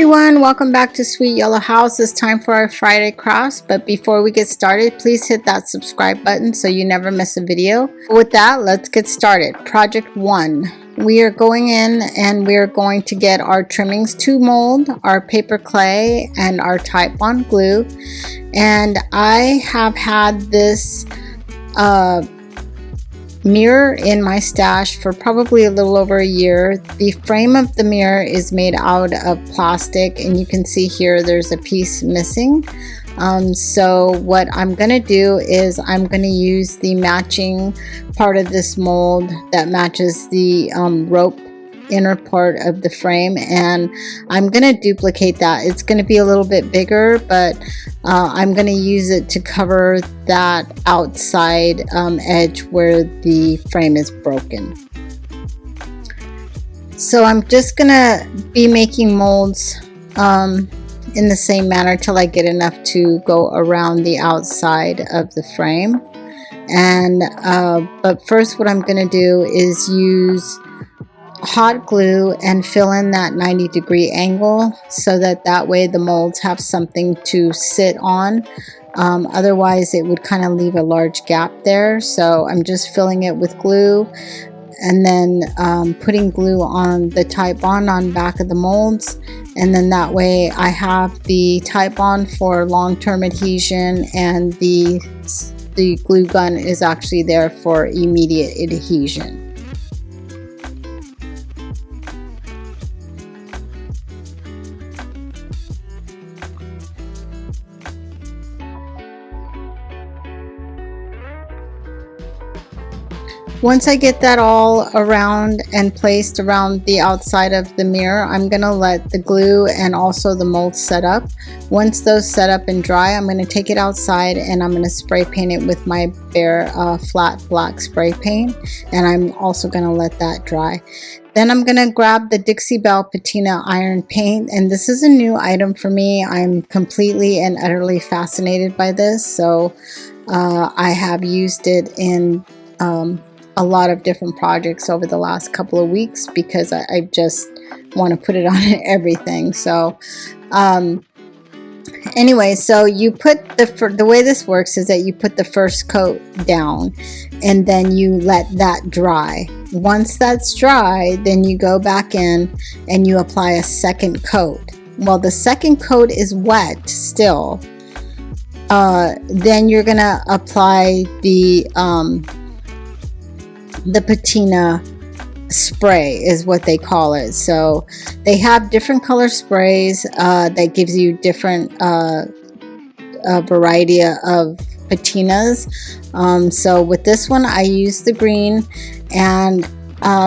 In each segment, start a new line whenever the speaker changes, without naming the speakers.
everyone, welcome back to Sweet Yellow House. It's time for our Friday crafts, but before we get started, please hit that subscribe button so you never miss a video. With that, let's get started. Project 1. We are going in and we are going to get our trimmings to mold, our paper clay, and our type bond glue. And I have had this mirror in my stash for probably a little over a year. The frame of the mirror is made out of plastic, and you can see here there's a piece missing. So what I'm gonna do is I'm gonna use the matching part of this mold that matches the rope inner part of the frame, and I'm gonna duplicate that. It's gonna be a little bit bigger, but I'm gonna use it to cover that outside edge where the frame is broken. So I'm just gonna be making molds in the same manner till I get enough to go around the outside of the frame. And but first what I'm gonna do is use hot glue and fill in that 90-degree angle so that way the molds have something to sit on. Otherwise it would kind of leave a large gap there. So I'm just filling it with glue and then putting glue on the type bond on back of the molds, and then that way I have the type bond for long-term adhesion, and the glue gun is actually there for immediate adhesion. Once I get that all around and placed around the outside of the mirror, I'm going to let the glue and also the mold set up. Once those set up and dry, I'm going to take it outside and I'm going to spray paint it with my bare flat black spray paint, and I'm also going to let that dry. Then I'm going to grab the Dixie Bell patina iron paint, and this is a new item for me. I'm completely and utterly fascinated by this, so I have used it in a lot of different projects over the last couple of weeks because I just want to put it on everything. So anyway, so you put the way this works is that you put the first coat down and then you let that dry. Once that's dry, then you go back in and you apply a second coat. Well, the second coat is wet still. Then you're gonna apply the patina spray is what they call it. So they have different color sprays that gives you different variety of patinas. So with this one I use the green, and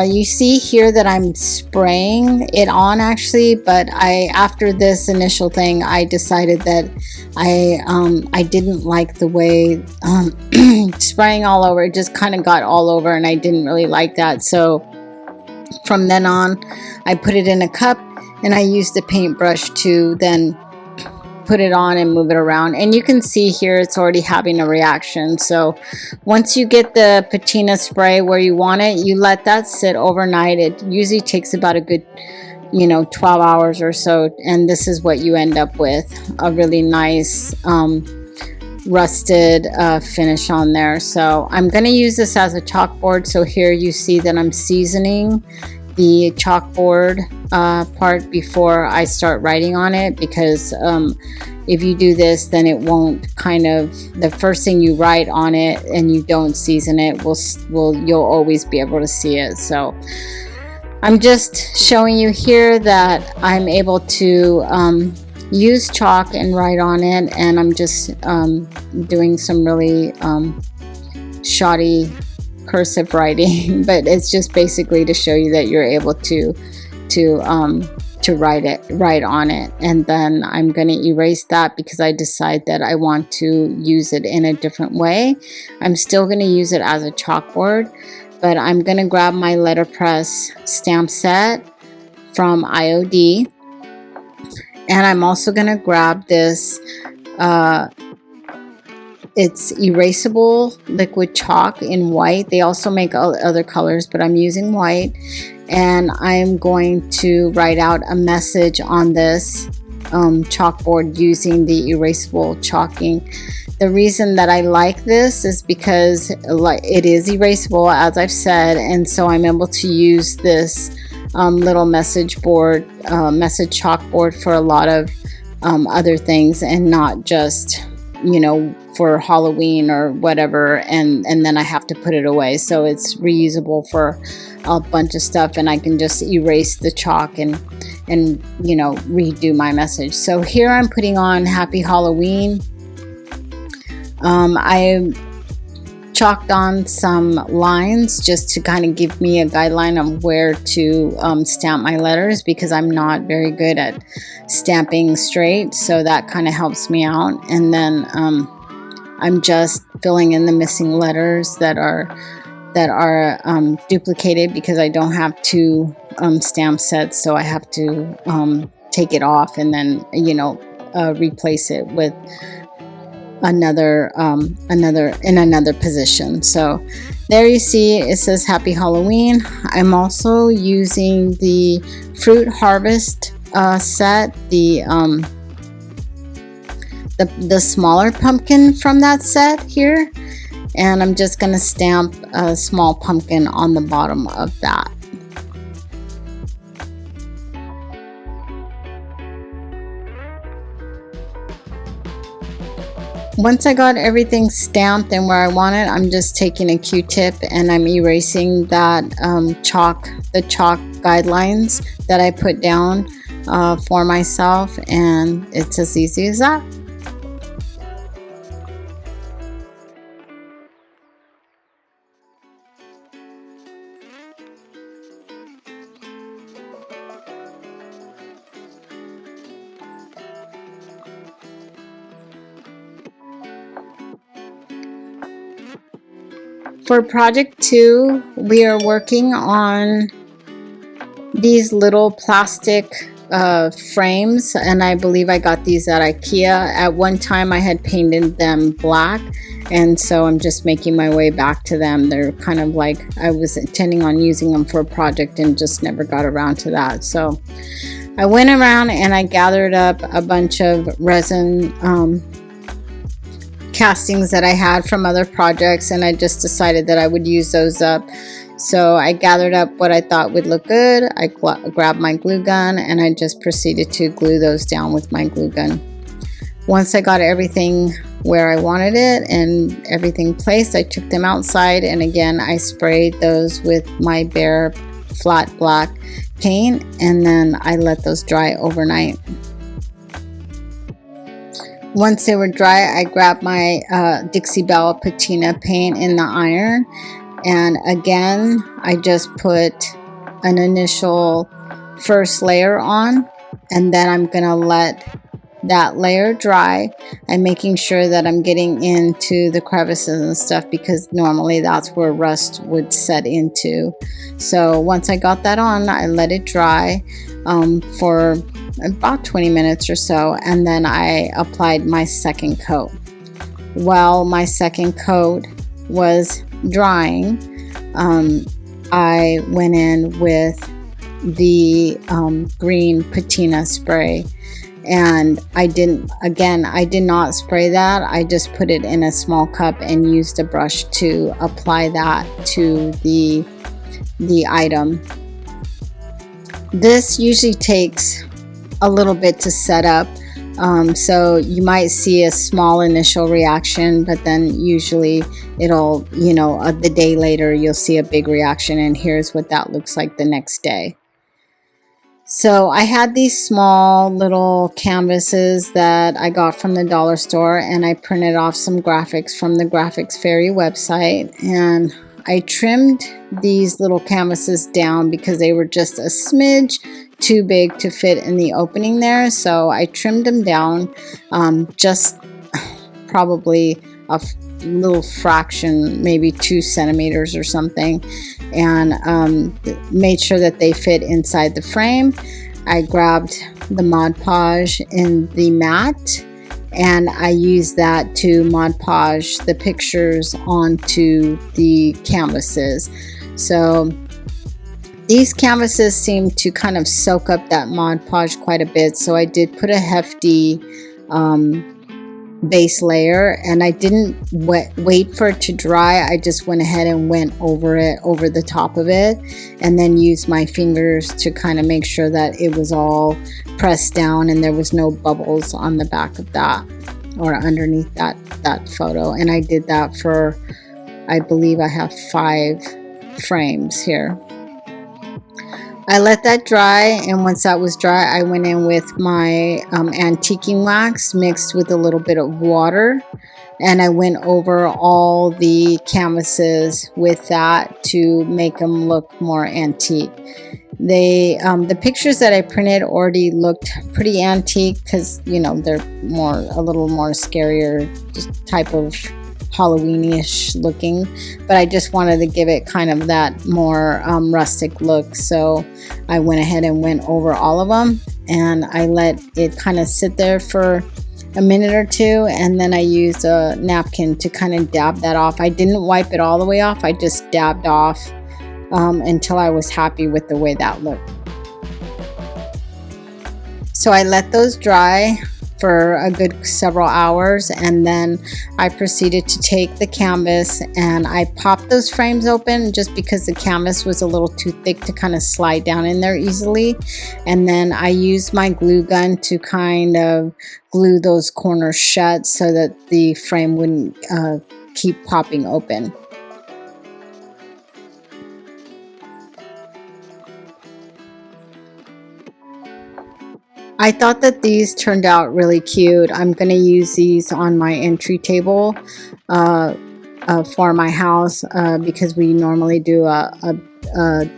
you see here that I'm spraying it on actually, but after this initial thing I decided that I didn't like the way spraying all over, it just kind of got all over, and I didn't really like that. So from then on I put it in a cup and I used the paintbrush to then put it on and move it around, and you can see here it's already having a reaction. So once you get the patina spray where you want it, you let that sit overnight. It usually takes about a good 12 hours or so, and this is what you end up with, a really nice rusted finish on there. So I'm going to use this as a chalkboard. So here you see that I'm seasoning the chalkboard part before I start writing on it, because if you do this, then it won't the first thing you write on it and you don't season it you'll always be able to see it. So I'm just showing you here that I'm able to use chalk and write on it, and I'm just doing some really shoddy cursive writing, but it's just basically to show you that you're able to write on it. And then I'm going to erase that because I decide that I want to use it in a different way. I'm still going to use it as a chalkboard, but I'm going to grab my letterpress stamp set from IOD, and I'm also going to grab this it's erasable liquid chalk in white. They also make other colors, but I'm using white. and I'm going to write out a message on this chalkboard using the erasable chalking. The reason that I like this is because it is erasable, as I've said, and so I'm able to use this little message chalkboard for a lot of other things, and not just, you know, for Halloween or whatever, and then I have to put it away. So it's reusable for a bunch of stuff, and I can just erase the chalk and you know, redo my message. So here I'm putting on Happy Halloween. I chalked on some lines just to kind of give me a guideline on where to stamp my letters, because I'm not very good at stamping straight, so that kind of helps me out. And then I'm just filling in the missing letters that are duplicated, because I don't have two stamp sets, so I have to take it off and then, you know, replace it with another in another position. So there you see it says Happy Halloween. I'm also using the Fruit Harvest set, the smaller pumpkin from that set here, and I'm just going to stamp a small pumpkin on the bottom of that. Once I got everything stamped and where I want it, I'm just taking a Q-tip and I'm erasing that the chalk guidelines that I put down for myself, and it's as easy as that. For project 2, we are working on these little plastic frames, and I believe I got these at IKEA. At one time I had painted them black, and so I'm just making my way back to them. They're kind of like, I was intending on using them for a project and just never got around to that. So I went around and I gathered up a bunch of resin castings that I had from other projects, and I just decided that I would use those up. So I gathered up what I thought would look good. I grabbed my glue gun and I just proceeded to glue those down with my glue gun. Once I got everything where I wanted it and everything placed, I took them outside, and again I sprayed those with my bare flat black paint, and then I let those dry overnight. Once they were dry, I grabbed my Dixie Bell patina paint in the iron, and again I just put an initial first layer on, and then I'm gonna let that layer dry. I'm making sure that I'm getting into the crevices and stuff, because normally that's where rust would set into. So once I got that on, I let it dry for about 20 minutes or so, and then I applied my second coat. While my second coat was drying, I went in with the green patina spray, and I did not spray that. I just put it in a small cup and used a brush to apply that to the item. This usually takes a little bit to set up, so you might see a small initial reaction, but then usually it'll, you know, the day later you'll see a big reaction, and here's what that looks like the next day. So I had these small little canvases that I got from the dollar store, and I printed off some graphics from the Graphics Fairy website, and I trimmed these little canvases down because they were just a smidge too big to fit in the opening there. So I trimmed them down just probably a little fraction, maybe 2 centimeters or something, and made sure that they fit inside the frame. I grabbed the Mod Podge in the mat, and I used that to Mod Podge the pictures onto the canvases. So These canvases seem to kind of soak up that Mod Podge quite a bit, so I did put a hefty base layer, and I didn't wait for it to dry. I just went ahead and went over the top of it, and then used my fingers to kind of make sure that it was all pressed down and there was no bubbles on the back of that or underneath that photo. And I did that for, I believe I have 5 frames here. I let that dry, and once that was dry, I went in with my antiquing wax mixed with a little bit of water, and I went over all the canvases with that to make them look more antique. The pictures that I printed already looked pretty antique because, you know, they're a little more scarier, just type of Halloween-ish looking, but I just wanted to give it kind of that more rustic look, so I went ahead and went over all of them, and I let it kind of sit there for a minute or two, and then I used a napkin to kind of dab that off. I didn't wipe it all the way off, I just dabbed off until I was happy with the way that looked. So I let those dry for a good several hours, and then I proceeded to take the canvas and I popped those frames open just because the canvas was a little too thick to kind of slide down in there easily, and then I used my glue gun to kind of glue those corners shut so that the frame wouldn't keep popping open. I thought that these turned out really cute. I'm going to use these on my entry table for my house because we normally do a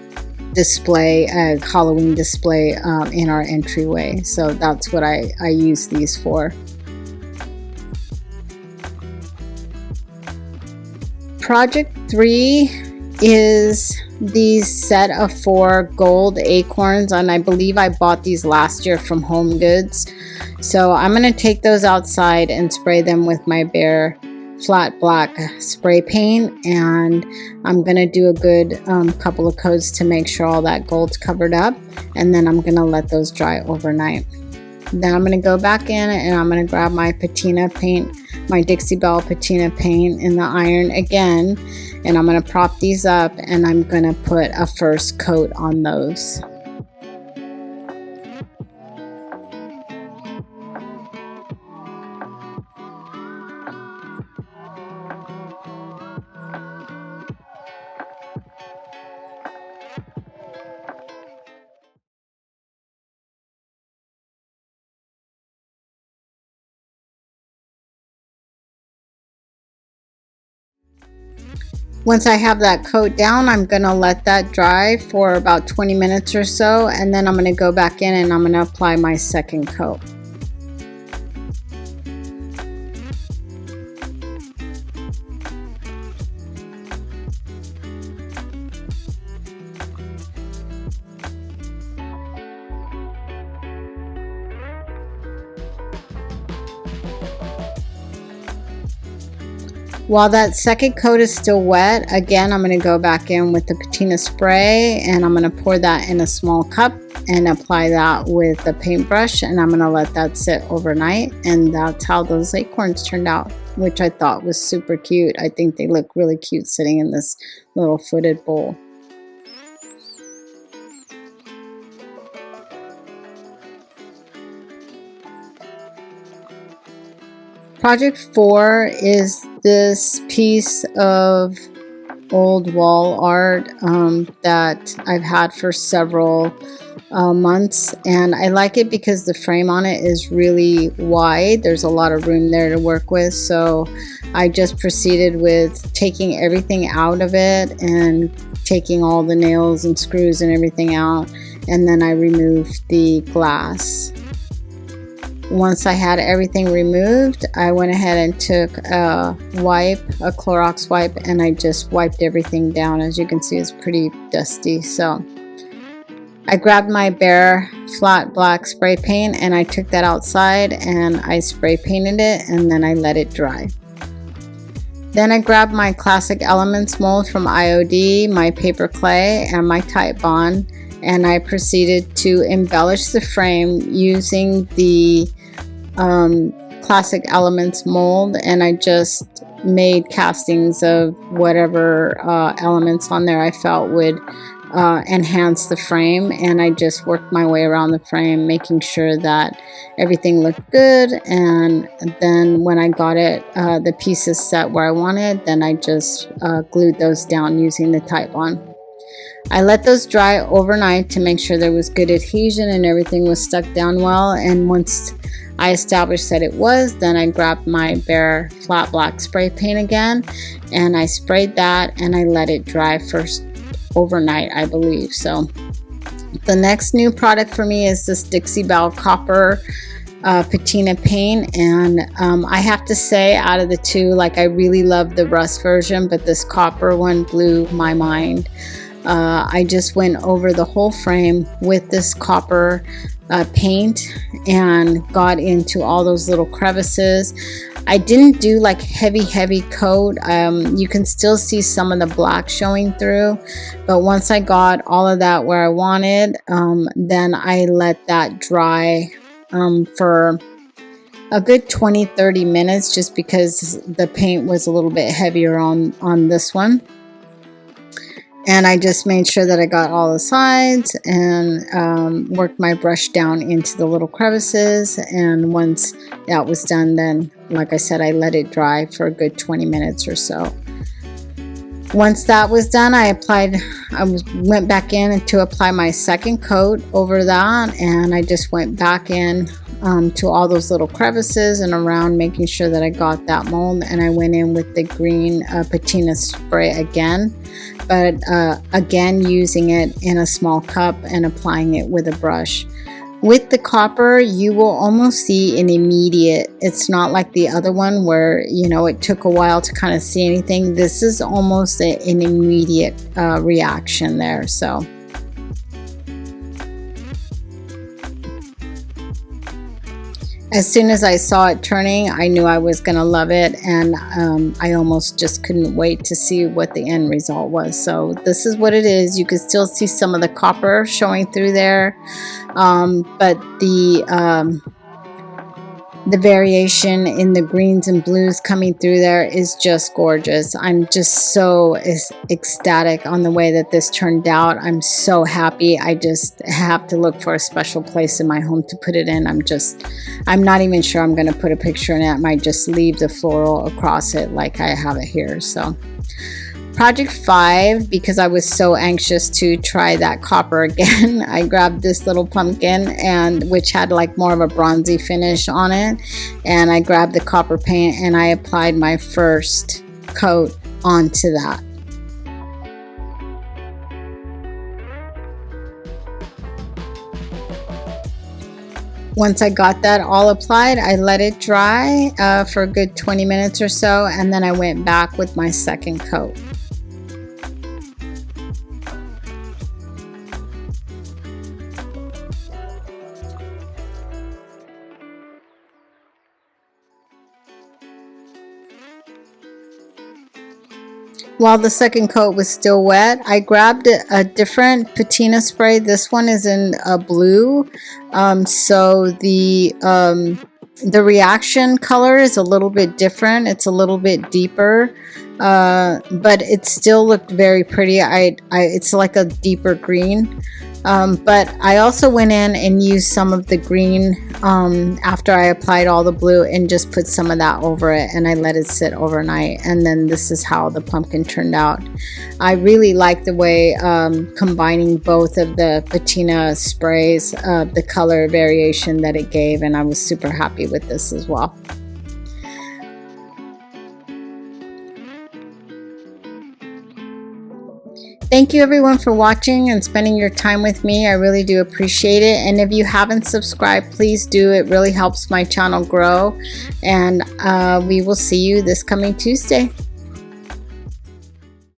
display, a Halloween display in our entryway. So that's what I use these for. Project 3 is these set of 4 gold acorns, and I believe I bought these last year from Home Goods. So I'm going to take those outside and spray them with my Behr flat black spray paint, and I'm going to do a good couple of coats to make sure all that gold's covered up, and then I'm going to let those dry overnight. Then I'm going to go back in and I'm going to grab my patina paint, my Dixie Bell patina paint in the iron again, and I'm going to prop these up and I'm going to put a first coat on those. Once I have that coat down, I'm going to let that dry for about 20 minutes or so, and then I'm going to go back in and I'm going to apply my second coat. While that second coat is still wet, again, I'm going to go back in with the patina spray and I'm going to pour that in a small cup and apply that with a paintbrush, and I'm going to let that sit overnight, and that's how those acorns turned out, which I thought was super cute. I think they look really cute sitting in this little footed bowl. Project 4 is this piece of old wall art that I've had for several months, and I like it because the frame on it is really wide. There's a lot of room there to work with, so I just proceeded with taking everything out of it and taking all the nails and screws and everything out, and then I removed the glass. Once I had everything removed, I went ahead and took a wipe, a Clorox wipe, and I just wiped everything down. As you can see, it's pretty dusty. So I grabbed my Behr flat black spray paint and I took that outside and I spray painted it, and then I let it dry. Then I grabbed my Classic Elements mold from IOD, my paper clay, and my Titebond, and I proceeded to embellish the frame using the Classic Elements mold, and I just made castings of whatever elements on there I felt would enhance the frame, and I just worked my way around the frame, making sure that everything looked good. And then when I got it, the pieces set where I wanted, then I just glued those down using the Titebond. I let those dry overnight to make sure there was good adhesion and everything was stuck down well, and once I established that it was, then I grabbed my bare flat black spray paint again, and I sprayed that and I let it dry first overnight, I believe. So the next new product for me is this Dixie Bell copper patina paint, and I have to say, out of the two, like, I really love the rust version, but this copper one blew my mind. I just went over the whole frame with this copper paint and got into all those little crevices. I didn't do like heavy coat. You can still see some of the black showing through, but once I got all of that where I wanted, then I let that dry for a good 20-30 minutes, just because the paint was a little bit heavier on this one. And I just made sure that I got all the sides and worked my brush down into the little crevices. And once that was done, then, like I said, I let it dry for a good 20 minutes or so. Once that was done, I went back in to apply my second coat over that, and I just went back in to all those little crevices and around, making sure that I got that mold. And I went in with the green patina spray again, but again using it in a small cup and applying it with a brush. With the copper, you will almost see an immediate, it's not like the other one where, you know, it took a while to kind of see anything. This is almost an immediate reaction there. So as soon as I saw it turning, I knew I was going to love it, and I almost just couldn't wait to see what the end result was. So this is what it is. You can still see some of the copper showing through there, but the variation in the greens and blues coming through there is just gorgeous. I'm just so ecstatic on the way that this turned out. I'm so happy. I just have to look for a special place in my home to put it in. I'm not even sure I'm going to put a picture in it. I might just leave the floral across it like I have it here. So project 5, because I was so anxious to try that copper again, I grabbed this little pumpkin, and which had like more of a bronzy finish on it, and I grabbed the copper paint and I applied my first coat onto that. Once I got that all applied, I let it dry for a good 20 minutes or so, and then I went back with my second coat. While the second coat was still wet, I grabbed a different patina spray. This one is in a blue, so the reaction color is a little bit different. It's a little bit deeper, but it still looked very pretty. It's like a deeper green. But I also went in and used some of the green after I applied all the blue, and just put some of that over it, and I let it sit overnight, and then this is how the pumpkin turned out. I really like the way combining both of the patina sprays, the color variation that it gave, and I was super happy with this as well. Thank you everyone for watching and spending your time with me. I really do appreciate it. And if you haven't subscribed, please do. It really helps my channel grow. And we will see you this coming Tuesday.